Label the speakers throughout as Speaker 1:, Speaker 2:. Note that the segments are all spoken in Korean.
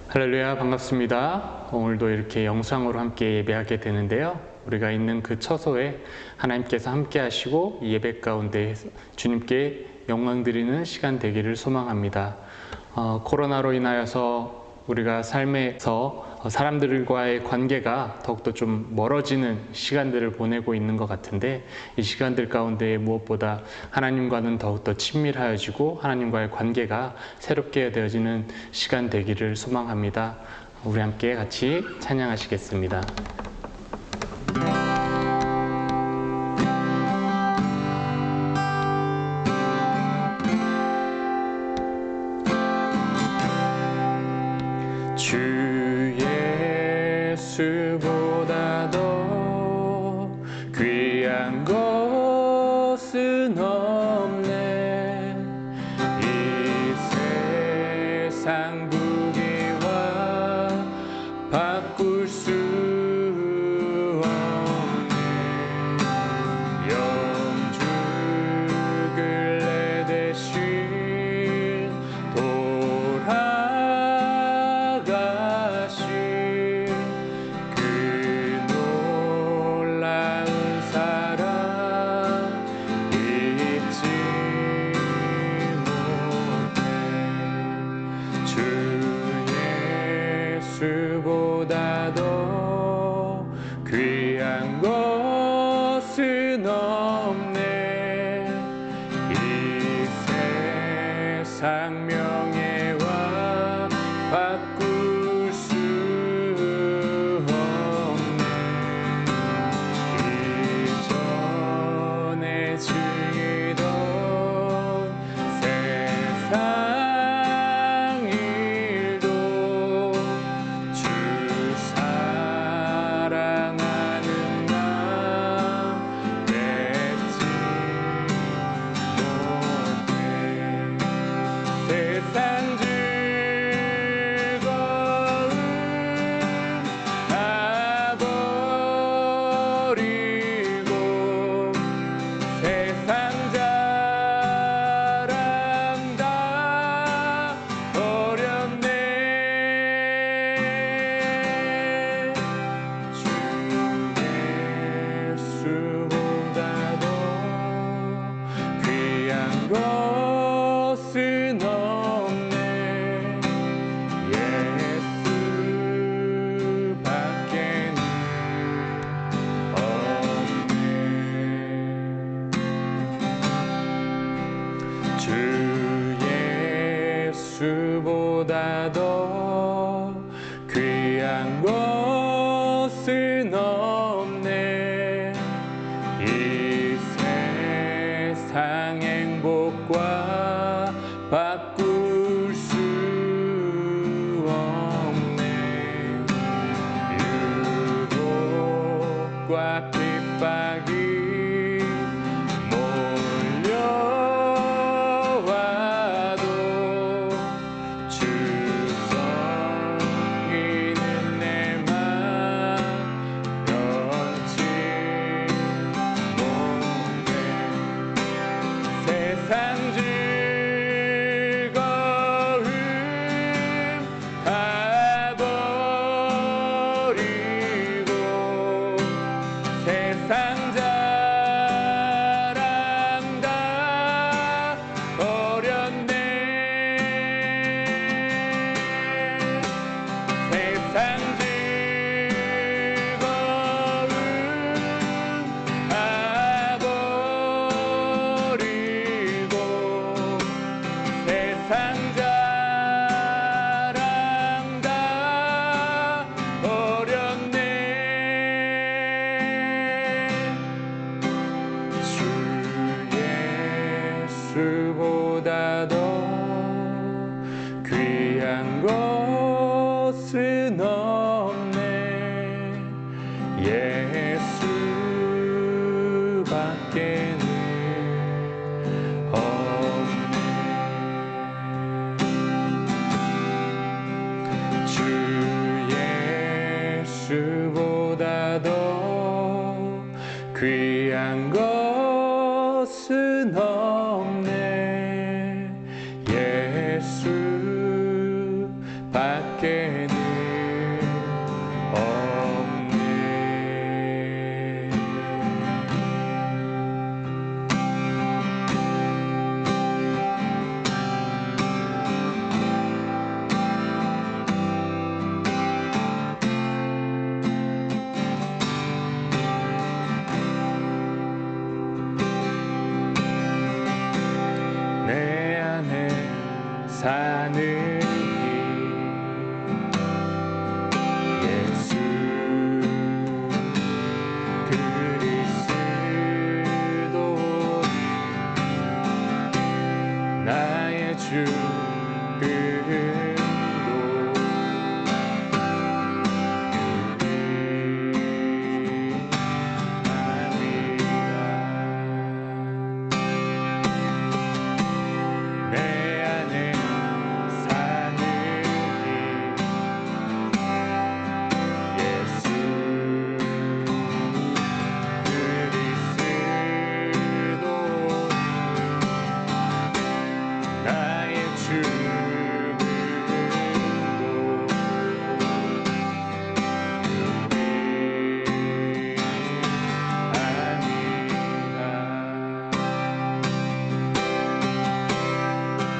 Speaker 1: 할렐루야, 반갑습니다. 오늘도 이렇게 영상으로 함께 예배하게 되는데요. 우리가 있는 그 처소에 하나님께서 함께 하시고 이 예배 가운데 주님께 영광 드리는 시간 되기를 소망합니다. 코로나로 인하여서 우리가 삶에서 사람들과의 관계가 더욱더 좀 멀어지는 시간들을 보내고 있는 것 같은데, 이 시간들 가운데 무엇보다 하나님과는 더욱더 친밀하여지고 하나님과의 관계가 새롭게 되어지는 시간 되기를 소망합니다. 우리 함께 같이 찬양하시겠습니다. 주 예수보다 더 귀한 것은 없네. 이 세상 부귀와 바꿀 수 없네. 영죽을 내 대신 주보다 더 귀한 것은 없네. 이 세상 명예와 바꿀 수 없네. 이전에 즐기던 세상 것은 없네. 예수밖에는 없네. 주 예수보다 더 귀한 것은 없네. 이 세상 행복과 바꿀 수 없네. 유혹과 핍박이 몰려와도 주 섬기는 내 맘 변치 못해. 세상 즐거움 다 버리고 세상 자랑 다 버렸네. 세상 즐거움 다 버리고 세상 자랑 다 버렸네. 주 예수보다 더 귀한 것은 없네. 예수밖에는 없네. 주 예수보다 더 귀한 것은 없네. 예수밖에 후회는 없네. 내 안에 사는 예수 그리스도 나의 주님도 내 안에 사는 예수 그리스도 나의 주님도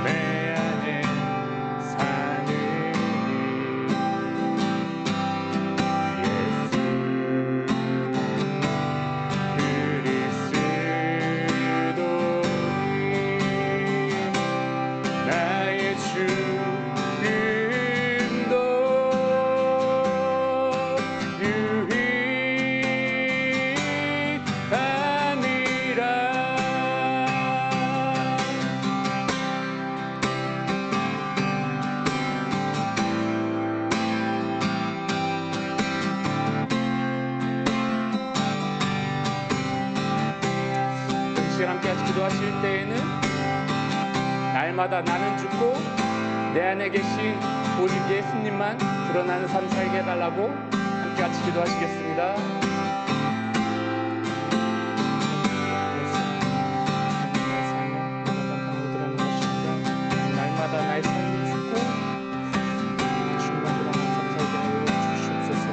Speaker 1: 내 안에 사는 예수 그리스도 나의 주님도 시간 함께 같이 기도하실 때에는 날마다 나는 죽고 내 안에 계신 오직 예수님만 드러나는 삶 살게 해달라고 함께 같이 기도하시겠습니다. 날마다 나의 삶이 죽고 주님만 드러나는 삶 살게 하여 주시옵소서.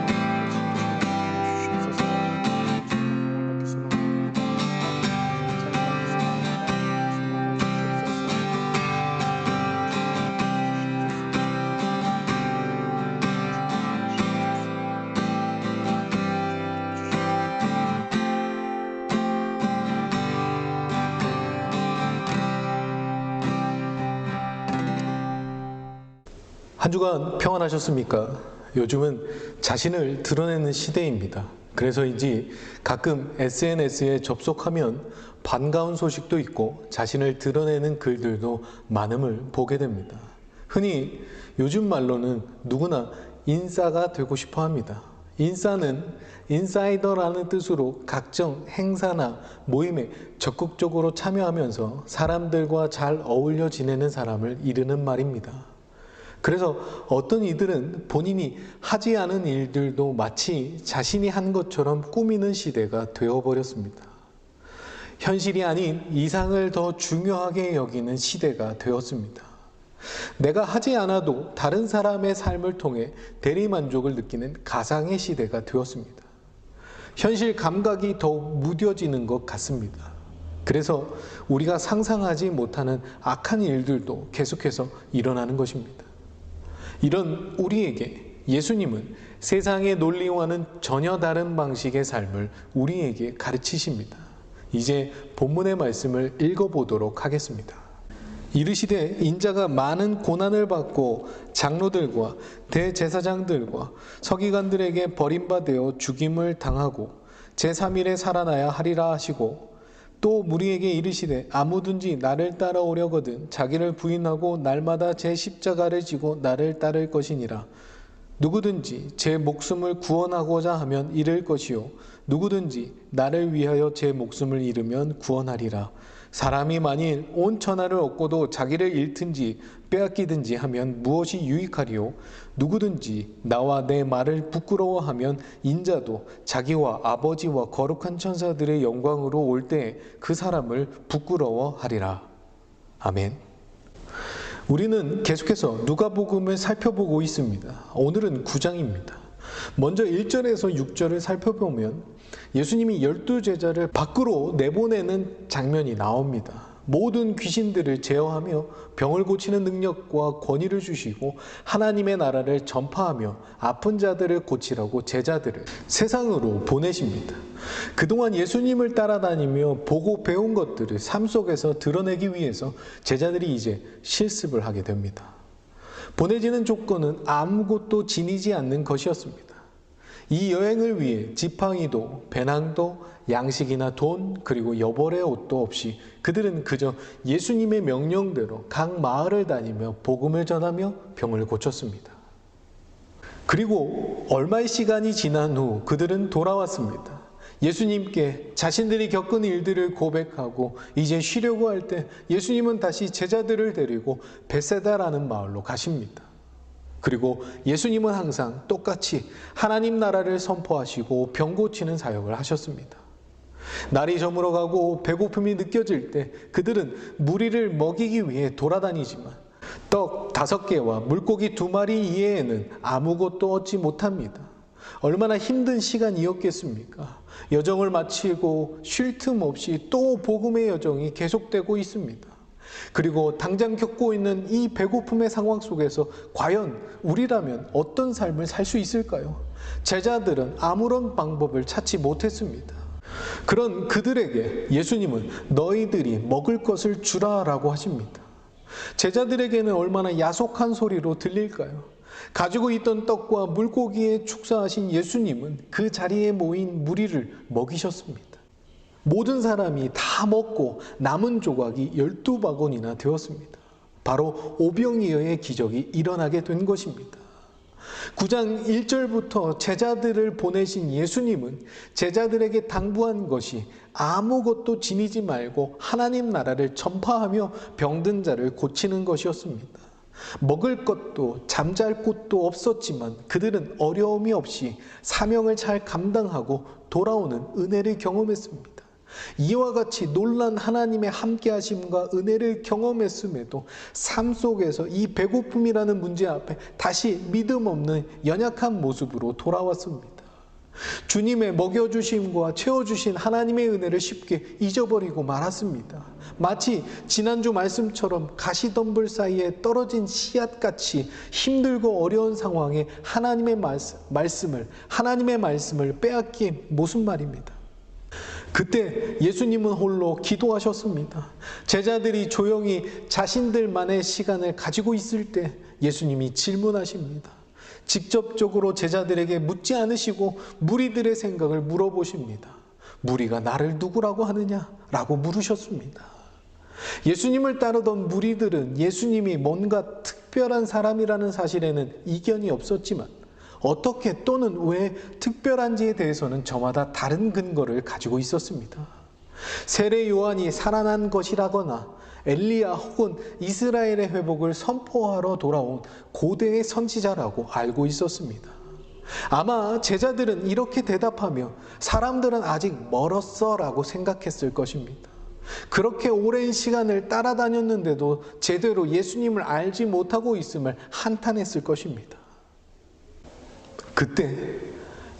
Speaker 2: 한 주간 평안하셨습니까? 요즘은 자신을 드러내는 시대입니다. 그래서인지 가끔 SNS에 접속하면 반가운 소식도 있고 자신을 드러내는 글들도 많음을 보게 됩니다. 흔히 요즘 말로는 누구나 인싸가 되고 싶어 합니다. 인싸는 인사이더라는 뜻으로 각종 행사나 모임에 적극적으로 참여하면서 사람들과 잘 어울려 지내는 사람을 이르는 말입니다. 그래서 어떤 이들은 본인이 하지 않은 일들도 마치 자신이 한 것처럼 꾸미는 시대가 되어버렸습니다. 현실이 아닌 이상을 더 중요하게 여기는 시대가 되었습니다. 내가 하지 않아도 다른 사람의 삶을 통해 대리만족을 느끼는 가상의 시대가 되었습니다. 현실 감각이 더욱 무뎌지는 것 같습니다. 그래서 우리가 상상하지 못하는 악한 일들도 계속해서 일어나는 것입니다. 이런 우리에게 예수님은 세상의 논리와는 전혀 다른 방식의 삶을 우리에게 가르치십니다. 이제 본문의 말씀을 읽어보도록 하겠습니다. 이르시되 인자가 많은 고난을 받고 장로들과 대제사장들과 서기관들에게 버림받아 죽임을 당하고 제3일에 살아나야 하리라 하시고 또 무리에게 이르시되 아무든지 나를 따라오려거든 자기를 부인하고 날마다 제 십자가를 지고 나를 따를 것이니라. 누구든지 제 목숨을 구원하고자 하면 잃을 것이요 누구든지 나를 위하여 제 목숨을 잃으면 구원하리라. 사람이 만일 온 천하를 얻고도 자기를 잃든지 빼앗기든지 하면 무엇이 유익하리요? 누구든지 나와 내 말을 부끄러워하면 인자도 자기와 아버지와 거룩한 천사들의 영광으로 올 때에 그 사람을 부끄러워하리라. 아멘. 우리는 계속해서 누가복음을 살펴보고 있습니다. 오늘은 9장입니다. 먼저 1절에서 6절을 살펴보면 예수님이 12제자를 밖으로 내보내는 장면이 나옵니다. 모든 귀신들을 제어하며 병을 고치는 능력과 권위를 주시고 하나님의 나라를 전파하며 아픈 자들을 고치라고 제자들을 세상으로 보내십니다. 그동안 예수님을 따라다니며 보고 배운 것들을 삶 속에서 드러내기 위해서 제자들이 이제 실습을 하게 됩니다. 보내지는 조건은 아무것도 지니지 않는 것이었습니다. 이 여행을 위해 지팡이도 배낭도 양식이나 돈 그리고 여벌의 옷도 없이 그들은 그저 예수님의 명령대로 각 마을을 다니며 복음을 전하며 병을 고쳤습니다. 그리고 얼마의 시간이 지난 후 그들은 돌아왔습니다. 예수님께 자신들이 겪은 일들을 고백하고 이제 쉬려고 할 때 예수님은 다시 제자들을 데리고 베세다라는 마을로 가십니다. 그리고 예수님은 항상 똑같이 하나님 나라를 선포하시고 병 고치는 사역을 하셨습니다. 날이 저물어가고 배고픔이 느껴질 때 그들은 무리를 먹이기 위해 돌아다니지만 떡 5개와 물고기 2마리 이외에는 아무것도 얻지 못합니다. 얼마나 힘든 시간이었겠습니까? 여정을 마치고 쉴 틈 없이 또 복음의 여정이 계속되고 있습니다. 그리고 당장 겪고 있는 이 배고픔의 상황 속에서 과연 우리라면 어떤 삶을 살 수 있을까요? 제자들은 아무런 방법을 찾지 못했습니다. 그런 그들에게 예수님은 너희들이 먹을 것을 주라라고 하십니다. 제자들에게는 얼마나 야속한 소리로 들릴까요? 가지고 있던 떡과 물고기에 축사하신 예수님은 그 자리에 모인 무리를 먹이셨습니다. 모든 사람이 다 먹고 남은 조각이 12바구니나 되었습니다. 바로 오병이어의 기적이 일어나게 된 것입니다. 9장 1절부터 제자들을 보내신 예수님은 제자들에게 당부한 것이 아무것도 지니지 말고 하나님 나라를 전파하며 병든 자를 고치는 것이었습니다. 먹을 것도 잠잘 곳도 없었지만 그들은 어려움이 없이 사명을 잘 감당하고 돌아오는 은혜를 경험했습니다. 이와 같이 놀란 하나님의 함께하심과 은혜를 경험했음에도 삶 속에서 이 배고픔이라는 문제 앞에 다시 믿음 없는 연약한 모습으로 돌아왔습니다. 주님의 먹여주심과 채워주신 하나님의 은혜를 쉽게 잊어버리고 말았습니다. 마치 지난주 말씀처럼 가시덤불 사이에 떨어진 씨앗같이 힘들고 어려운 상황에 하나님의 말씀을 빼앗긴 모습 말입니다. 그때 예수님은 홀로 기도하셨습니다. 제자들이 조용히 자신들만의 시간을 가지고 있을 때 예수님이 질문하십니다. 직접적으로 제자들에게 묻지 않으시고 무리들의 생각을 물어보십니다. 무리가 나를 누구라고 하느냐? 라고 물으셨습니다. 예수님을 따르던 무리들은 예수님이 뭔가 특별한 사람이라는 사실에는 이견이 없었지만 어떻게 또는 왜 특별한지에 대해서는 저마다 다른 근거를 가지고 있었습니다. 세례 요한이 살아난 것이라거나 엘리야 혹은 이스라엘의 회복을 선포하러 돌아온 고대의 선지자라고 알고 있었습니다. 아마 제자들은 이렇게 대답하며 사람들은 아직 멀었어 라고 생각했을 것입니다. 그렇게 오랜 시간을 따라다녔는데도 제대로 예수님을 알지 못하고 있음을 한탄했을 것입니다. 그때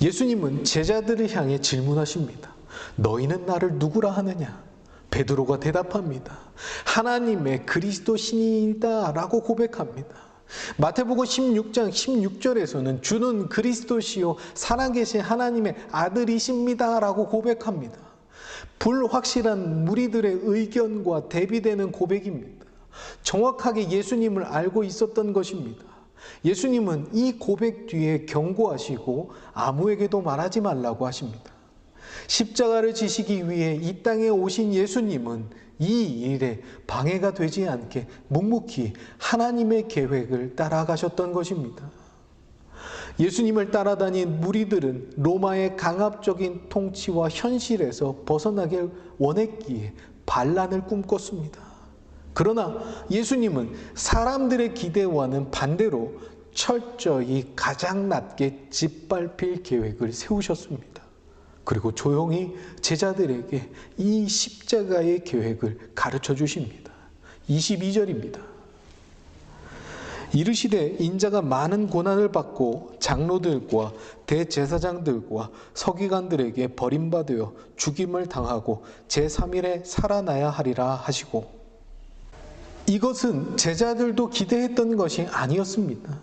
Speaker 2: 예수님은 제자들을 향해 질문하십니다. 너희는 나를 누구라 하느냐? 베드로가 대답합니다. 하나님의 그리스도 신이다 라고 고백합니다. 마태복음 16장 16절에서는 주는 그리스도시요 살아계신 하나님의 아들이십니다 라고 고백합니다. 불확실한 무리들의 의견과 대비되는 고백입니다. 정확하게 예수님을 알고 있었던 것입니다. 예수님은 이 고백 뒤에 경고하시고 아무에게도 말하지 말라고 하십니다. 십자가를 지시기 위해 이 땅에 오신 예수님은 이 일에 방해가 되지 않게 묵묵히 하나님의 계획을 따라가셨던 것입니다. 예수님을 따라다닌 무리들은 로마의 강압적인 통치와 현실에서 벗어나길 원했기에 반란을 꿈꿨습니다. 그러나 예수님은 사람들의 기대와는 반대로 철저히 가장 낮게 짓밟힐 계획을 세우셨습니다. 그리고 조용히 제자들에게 이 십자가의 계획을 가르쳐 주십니다. 22절입니다. 이르시되 인자가 많은 고난을 받고 장로들과 대제사장들과 서기관들에게 버림받아 죽임을 당하고 제3일에 살아나야 하리라 하시고, 이것은 제자들도 기대했던 것이 아니었습니다.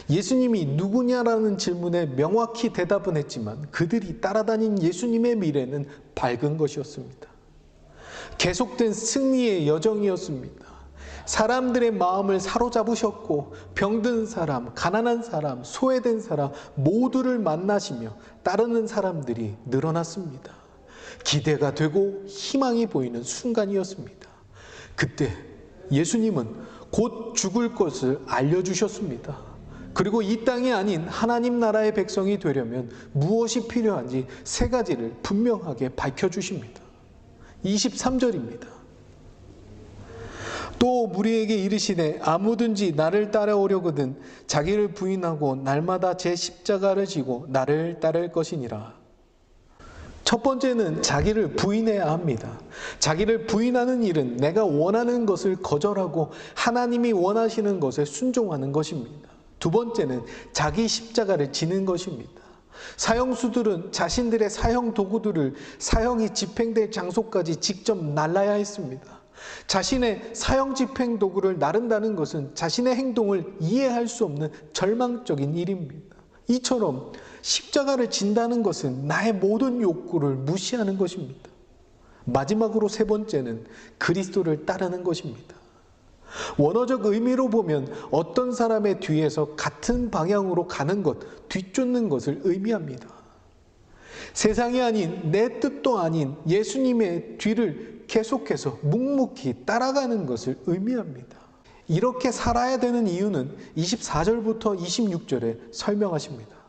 Speaker 2: 예수님이 누구냐라는 질문에 명확히 대답은 했지만 그들이 따라다닌 예수님의 미래는 밝은 것이었습니다. 계속된 승리의 여정이었습니다. 사람들의 마음을 사로잡으셨고 병든 사람, 가난한 사람, 소외된 사람 모두를 만나시며 따르는 사람들이 늘어났습니다. 기대가 되고 희망이 보이는 순간이었습니다. 그때 예수님은 곧 죽을 것을 알려주셨습니다. 그리고 이 땅이 아닌 하나님 나라의 백성이 되려면 무엇이 필요한지 세 가지를 분명하게 밝혀주십니다. 23절입니다. 또 무리에게 이르시되 아무든지 나를 따라오려거든 자기를 부인하고 날마다 제 십자가를 지고 나를 따를 것이니라. 첫 번째는 자기를 부인해야 합니다. 자기를 부인하는 일은 내가 원하는 것을 거절하고 하나님이 원하시는 것에 순종하는 것입니다. 두 번째는 자기 십자가를 지는 것입니다. 사형수들은 자신들의 사형 도구들을 사형이 집행될 장소까지 직접 날라야 했습니다. 자신의 사형 집행 도구를 나른다는 것은 자신의 행동을 이해할 수 없는 절망적인 일입니다. 이처럼 십자가를 진다는 것은 나의 모든 욕구를 무시하는 것입니다. 마지막으로 세 번째는 그리스도를 따르는 것입니다. 원어적 의미로 보면 어떤 사람의 뒤에서 같은 방향으로 가는 것, 뒤쫓는 것을 의미합니다. 세상이 아닌 내 뜻도 아닌 예수님의 뒤를 계속해서 묵묵히 따라가는 것을 의미합니다. 이렇게 살아야 되는 이유는 24절부터 26절에 설명하십니다.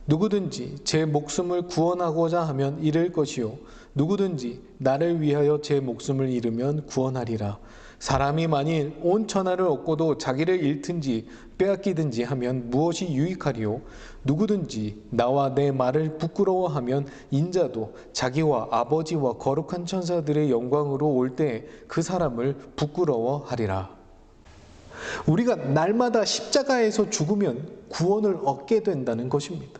Speaker 2: 누구든지 제 목숨을 구원하고자 하면 잃을 것이요 누구든지 나를 위하여 제 목숨을 잃으면 구원하리라. 사람이 만일 온 천하를 얻고도 자기를 잃든지 빼앗기든지 하면 무엇이 유익하리요? 누구든지 나와 내 말을 부끄러워하면 인자도 자기와 아버지와 거룩한 천사들의 영광으로 올 때 그 사람을 부끄러워하리라. 우리가 날마다 십자가에서 죽으면 구원을 얻게 된다는 것입니다.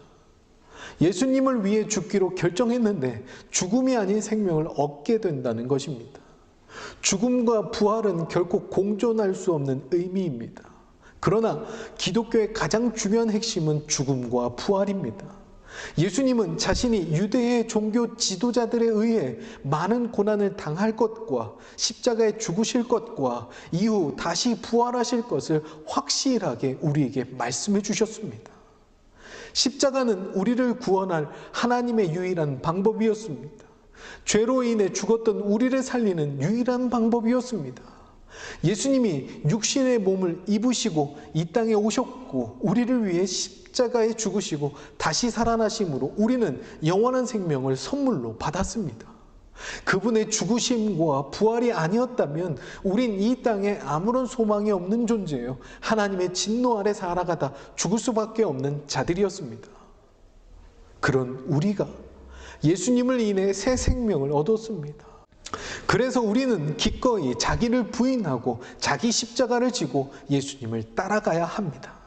Speaker 2: 예수님을 위해 죽기로 결정했는데 죽음이 아닌 생명을 얻게 된다는 것입니다. 죽음과 부활은 결코 공존할 수 없는 의미입니다. 그러나 기독교의 가장 중요한 핵심은 죽음과 부활입니다. 예수님은 자신이 유대의 종교 지도자들에 의해 많은 고난을 당할 것과 십자가에 죽으실 것과 이후 다시 부활하실 것을 확실하게 우리에게 말씀해 주셨습니다. 십자가는 우리를 구원할 하나님의 유일한 방법이었습니다. 죄로 인해 죽었던 우리를 살리는 유일한 방법이었습니다. 예수님이 육신의 몸을 입으시고 이 땅에 오셨고 우리를 위해 십자가에 죽으시고 다시 살아나심으로 우리는 영원한 생명을 선물로 받았습니다. 그분의 죽으심과 부활이 아니었다면 우린 이 땅에 아무런 소망이 없는 존재예요. 하나님의 진노 아래 살아가다 죽을 수밖에 없는 자들이었습니다. 그런 우리가 예수님을 인해 새 생명을 얻었습니다. 그래서 우리는 기꺼이 자기를 부인하고 자기 십자가를 지고 예수님을 따라가야 합니다.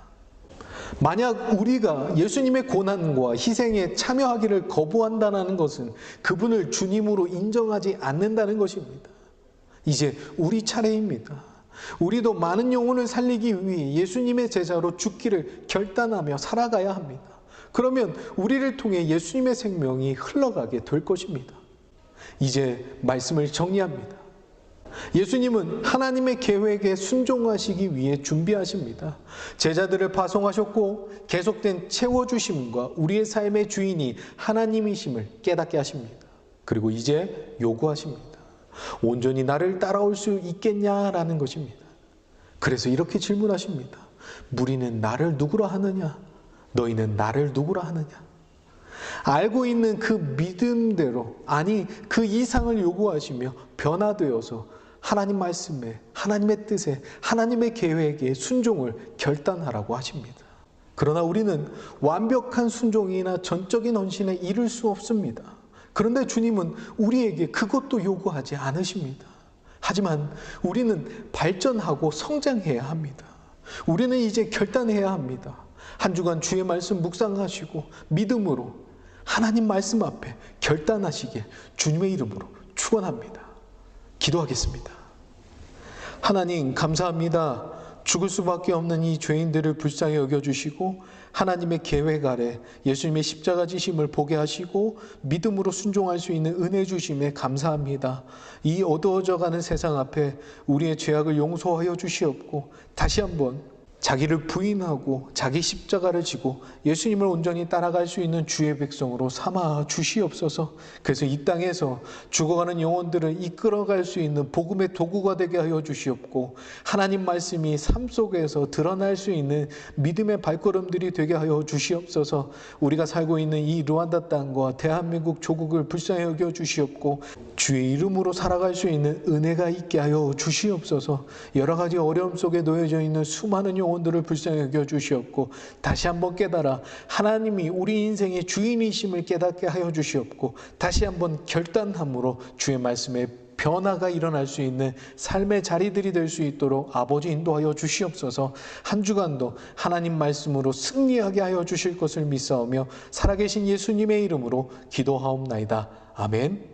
Speaker 2: 만약 우리가 예수님의 고난과 희생에 참여하기를 거부한다는 것은 그분을 주님으로 인정하지 않는다는 것입니다. 이제 우리 차례입니다. 우리도 많은 영혼을 살리기 위해 예수님의 제자로 죽기를 결단하며 살아가야 합니다. 그러면 우리를 통해 예수님의 생명이 흘러가게 될 것입니다. 이제 말씀을 정리합니다. 예수님은 하나님의 계획에 순종하시기 위해 준비하십니다. 제자들을 파송하셨고 계속된 채워주심과 우리의 삶의 주인이 하나님이심을 깨닫게 하십니다. 그리고 이제 요구하십니다. 온전히 나를 따라올 수 있겠냐라는 것입니다. 그래서 이렇게 질문하십니다. 무리는 나를 누구라 하느냐? 너희는 나를 누구라 하느냐? 알고 있는 그 믿음대로, 아니 그 이상을 요구하시며 변화되어서 하나님 말씀에, 하나님의 뜻에, 하나님의 계획에 순종을 결단하라고 하십니다. 그러나 우리는 완벽한 순종이나 전적인 헌신에 이를 수 없습니다. 그런데 주님은 우리에게 그것도 요구하지 않으십니다. 하지만 우리는 발전하고 성장해야 합니다. 우리는 이제 결단해야 합니다. 한 주간 주의 말씀 묵상하시고 믿음으로 하나님 말씀 앞에 결단하시길 주님의 이름으로 축원합니다. 기도하겠습니다. 하나님 감사합니다. 죽을 수밖에 없는 이 죄인들을 불쌍히 여겨주시고 하나님의 계획 아래 예수님의 십자가 지심을 보게 하시고 믿음으로 순종할 수 있는 은혜 주심에 감사합니다. 이 어두워져가는 세상 앞에 우리의 죄악을 용서하여 주시옵고 다시 한번 자기를 부인하고 자기 십자가를 지고 예수님을 온전히 따라갈 수 있는 주의 백성으로 삼아 주시옵소서. 그래서 이 땅에서 죽어가는 영혼들을 이끌어갈 수 있는 복음의 도구가 되게 하여 주시옵고 하나님 말씀이 삶 속에서 드러날 수 있는 믿음의 발걸음들이 되게 하여 주시옵소서. 우리가 살고 있는 이 루안다 땅과 대한민국 조국을 불쌍히 여겨 주시옵고 주의 이름으로 살아갈 수 있는 은혜가 있게 하여 주시옵소서. 여러 가지 어려움 속에 놓여져 있는 수많은 영혼들을 불쌍히 여겨 주시옵고 다시 한번 깨달아 하나님이 우리 인생의 주인이심을 깨닫게 하여 주시옵고 다시 한번 결단함으로 주의 말씀에 변화가 일어날 수 있는 삶의 자리들이 될 수 있도록 아버지 인도하여 주시옵소서. 한 주간도 하나님 말씀으로 승리하게 하여 주실 것을 믿사오며 살아계신 예수님의 이름으로 기도하옵나이다. 아멘.